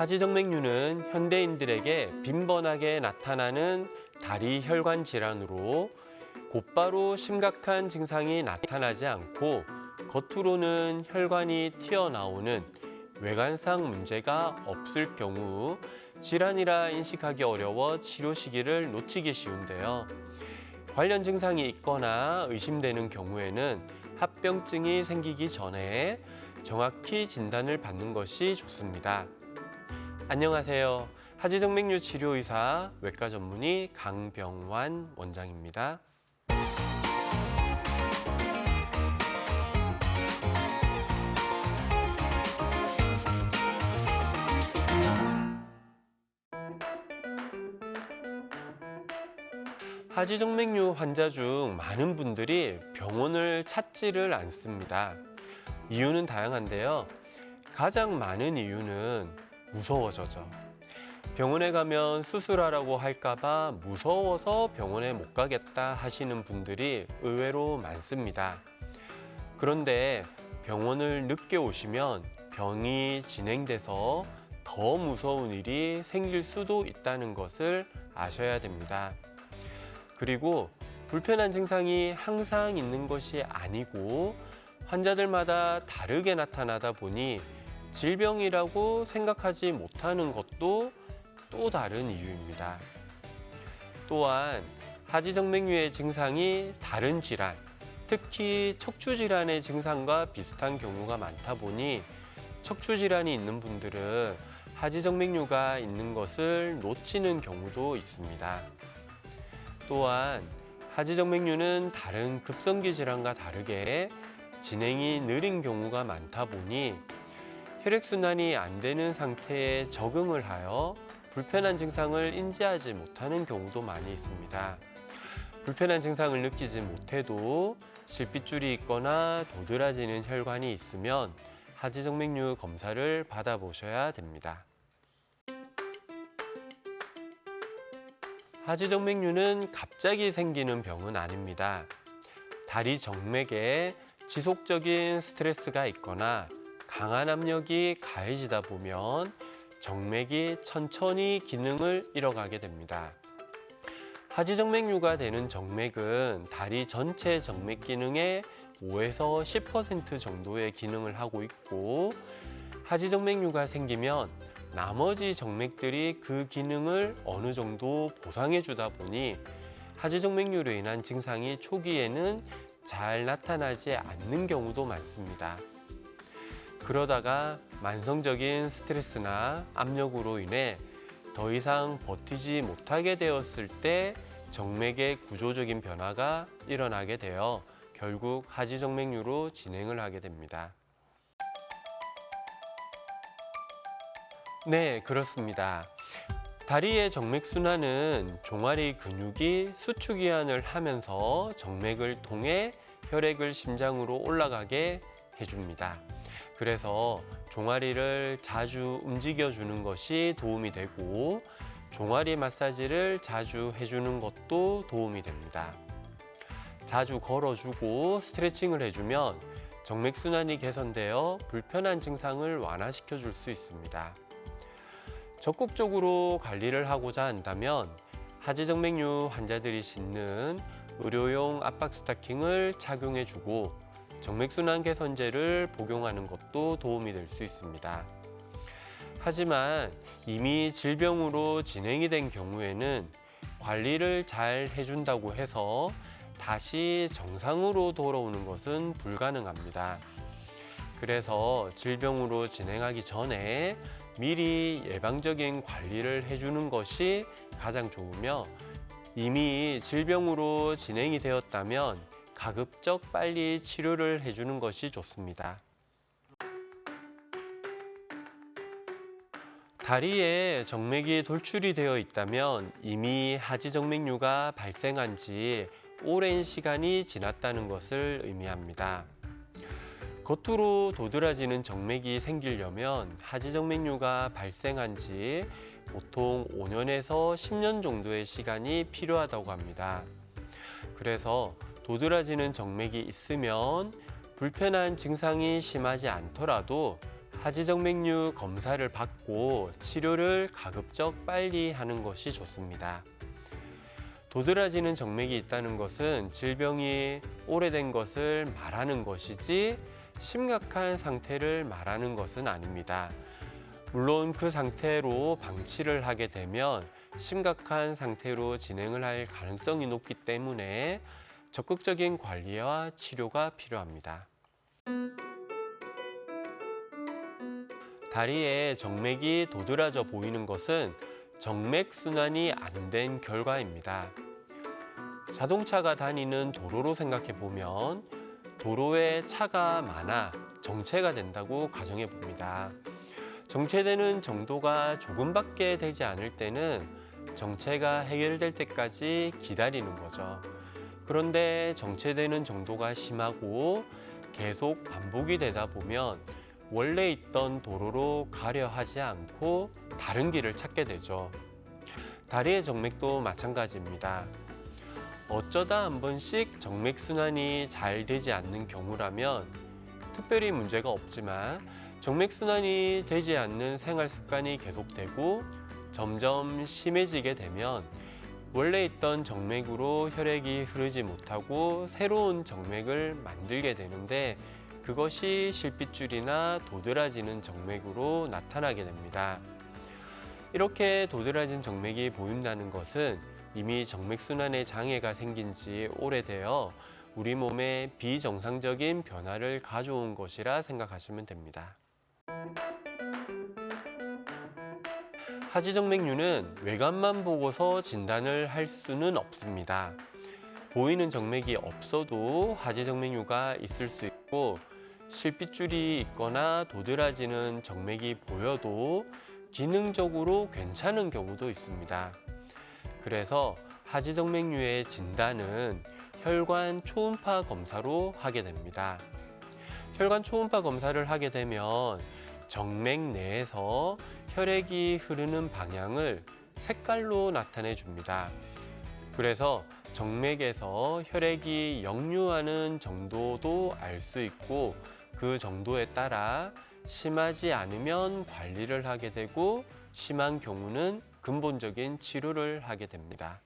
하지정맥류는 현대인들에게 빈번하게 나타나는 다리 혈관 질환으로 곧바로 심각한 증상이 나타나지 않고 겉으로는 혈관이 튀어나오는 외관상 문제가 없을 경우 질환이라 인식하기 어려워 치료 시기를 놓치기 쉬운데요. 관련 증상이 있거나 의심되는 경우에는 합병증이 생기기 전에 정확히 진단을 받는 것이 좋습니다. 안녕하세요. 하지정맥류 치료의사 외과 전문의 강병환 원장입니다. 하지정맥류 환자 중 많은 분들이 병원을 찾지를 않습니다. 이유는 다양한데요. 가장 많은 이유는 무서워서죠. 병원에 가면 수술하라고 할까봐 무서워서 병원에 못 가겠다 하시는 분들이 의외로 많습니다. 그런데 병원을 늦게 오시면 병이 진행돼서 더 무서운 일이 생길 수도 있다는 것을 아셔야 됩니다. 그리고 불편한 증상이 항상 있는 것이 아니고 환자들마다 다르게 나타나다 보니 질병이라고 생각하지 못하는 것도 또 다른 이유입니다. 또한 하지정맥류의 증상이 다른 질환, 특히 척추질환의 증상과 비슷한 경우가 많다 보니 척추질환이 있는 분들은 하지정맥류가 있는 것을 놓치는 경우도 있습니다. 또한 하지정맥류는 다른 급성기 질환과 다르게 진행이 느린 경우가 많다 보니 혈액순환이 안 되는 상태에 적응을 하여 불편한 증상을 인지하지 못하는 경우도 많이 있습니다. 불편한 증상을 느끼지 못해도 실핏줄이 있거나 도드라지는 혈관이 있으면 하지정맥류 검사를 받아보셔야 됩니다. 하지정맥류는 갑자기 생기는 병은 아닙니다. 다리 정맥에 지속적인 스트레스가 있거나 강한 압력이 가해지다 보면 정맥이 천천히 기능을 잃어가게 됩니다. 하지정맥류가 되는 정맥은 다리 전체 정맥 기능의 5에서 10% 정도의 기능을 하고 있고, 하지정맥류가 생기면 나머지 정맥들이 그 기능을 어느 정도 보상해 주다 보니 하지정맥류로 인한 증상이 초기에는 잘 나타나지 않는 경우도 많습니다. 그러다가 만성적인 스트레스나 압력으로 인해 더 이상 버티지 못하게 되었을 때 정맥의 구조적인 변화가 일어나게 되어 결국 하지정맥류로 진행을 하게 됩니다. 네, 그렇습니다. 다리의 정맥순환은 종아리 근육이 수축이완을 하면서 정맥을 통해 혈액을 심장으로 올라가게 해줍니다. 그래서 종아리를 자주 움직여주는 것이 도움이 되고 종아리 마사지를 자주 해주는 것도 도움이 됩니다. 자주 걸어주고 스트레칭을 해주면 정맥순환이 개선되어 불편한 증상을 완화시켜 줄 수 있습니다. 적극적으로 관리를 하고자 한다면 하지정맥류 환자들이 신는 의료용 압박 스타킹을 착용해주고 정맥순환 개선제를 복용하는 것도 도움이 될 수 있습니다. 하지만 이미 질병으로 진행이 된 경우에는 관리를 잘 해준다고 해서 다시 정상으로 돌아오는 것은 불가능합니다. 그래서 질병으로 진행하기 전에 미리 예방적인 관리를 해주는 것이 가장 좋으며, 이미 질병으로 진행이 되었다면 가급적 빨리 치료를 해주는 것이 좋습니다. 다리에 정맥이 돌출이 되어 있다면 이미 하지정맥류가 발생한 지 오랜 시간이 지났다는 것을 의미합니다. 겉으로 도드라지는 정맥이 생기려면 하지정맥류가 발생한 지 보통 5년에서 10년 정도의 시간이 필요하다고 합니다. 그래서 도드라지는 정맥이 있으면 불편한 증상이 심하지 않더라도 하지정맥류 검사를 받고 치료를 가급적 빨리 하는 것이 좋습니다. 도드라지는 정맥이 있다는 것은 질병이 오래된 것을 말하는 것이지 심각한 상태를 말하는 것은 아닙니다. 물론 그 상태로 방치를 하게 되면 심각한 상태로 진행을 할 가능성이 높기 때문에 적극적인 관리와 치료가 필요합니다. 다리에 정맥이 도드라져 보이는 것은 정맥순환이 안 된 결과입니다. 자동차가 다니는 도로로 생각해 보면 도로에 차가 많아 정체가 된다고 가정해 봅니다. 정체되는 정도가 조금밖에 되지 않을 때는 정체가 해결될 때까지 기다리는 거죠. 그런데 정체되는 정도가 심하고 계속 반복이 되다 보면 원래 있던 도로로 가려 하지 않고 다른 길을 찾게 되죠. 다리의 정맥도 마찬가지입니다. 어쩌다 한 번씩 정맥순환이 잘 되지 않는 경우라면 특별히 문제가 없지만 정맥순환이 되지 않는 생활 습관이 계속되고 점점 심해지게 되면 원래 있던 정맥으로 혈액이 흐르지 못하고 새로운 정맥을 만들게 되는데 그것이 실핏줄이나 도드라지는 정맥으로 나타나게 됩니다. 이렇게 도드라진 정맥이 보인다는 것은 이미 정맥순환에 장애가 생긴 지 오래되어 우리 몸에 비정상적인 변화를 가져온 것이라 생각하시면 됩니다. 하지정맥류는 외관만 보고서 진단을 할 수는 없습니다. 보이는 정맥이 없어도 하지정맥류가 있을 수 있고 실핏줄이 있거나 도드라지는 정맥이 보여도 기능적으로 괜찮은 경우도 있습니다. 그래서 하지정맥류의 진단은 혈관 초음파 검사로 하게 됩니다. 혈관 초음파 검사를 하게 되면 정맥 내에서 혈액이 흐르는 방향을 색깔로 나타내 줍니다. 그래서 정맥에서 혈액이 역류하는 정도도 알 수 있고 그 정도에 따라 심하지 않으면 관리를 하게 되고 심한 경우는 근본적인 치료를 하게 됩니다.